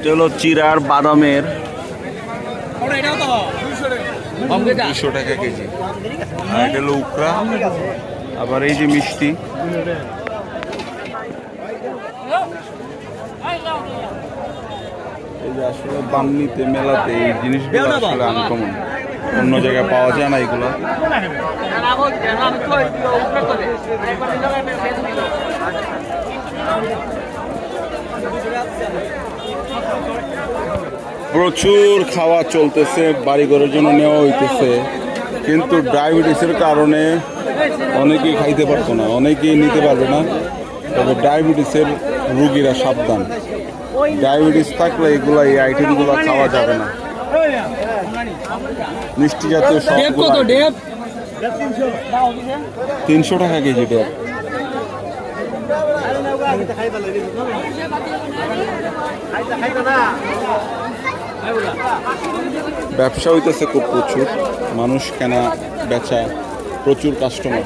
এটা হলো চিরার বাদামের 200 টাকা কেজি। আর এটা হলো উকরা। আবার এই যে মিষ্টি, এই যে আসলে বান্নিতে মেলাতে এই জিনিসগুলো আসলে আনকমন, অন্য জায়গায় পাওয়া যায় না এগুলো। প্রচুর খাওয়া চলতেছে, বাড়িঘরের জন্য নেওয়া হইতেছে, কিন্তু ডায়াবেটিসের কারণে অনেকেই খাইতে পারতো না, অনেকেই নিতে পারবে না। তবে ডায়াবেটিসের রুগীরা সাবধান, ডায়াবেটিস থাকলে এগুলো এই আইটেমগুলো খাওয়া যাবে না। মিষ্টি জাতীয় সব 300 টাকা কেজি ডেপ। ব্যবসা হইতেছে খুব প্রচুর, মানুষ কেনা বেচা, প্রচুর কাস্টমার।